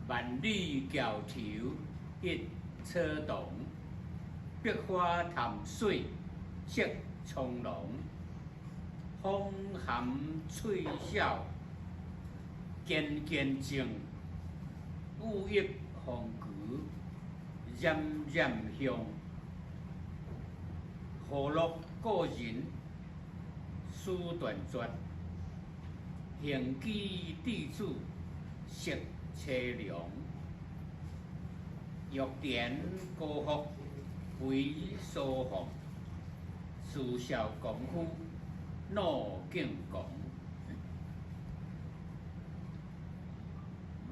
万里桥头一车同，百花潭水色葱茏。风含翠晓渐渐静，雨溢红菊冉冉香。何乐故人思断绝，行基地主色凄凉。玉田高福为所奉，自效功夫怒敬公。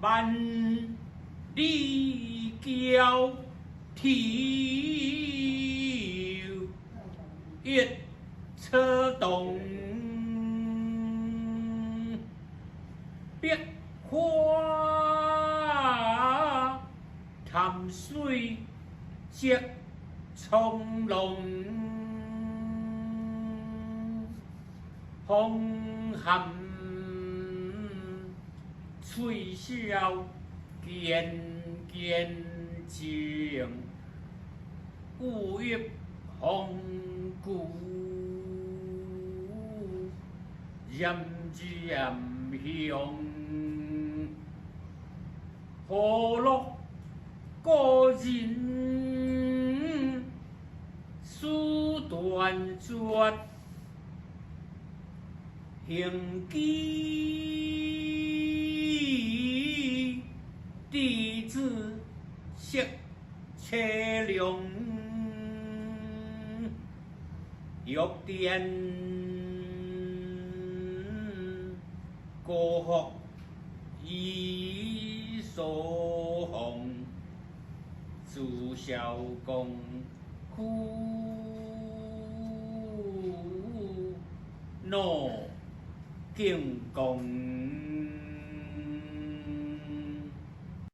万里桥头一车同，百花潭水色葱茏。风含翠晓渐渐静，雨溢红菊冉冉香。何乐故人思断绝，行基地子色凄凉。玉田高福以所奉，自效功夫怒敬公。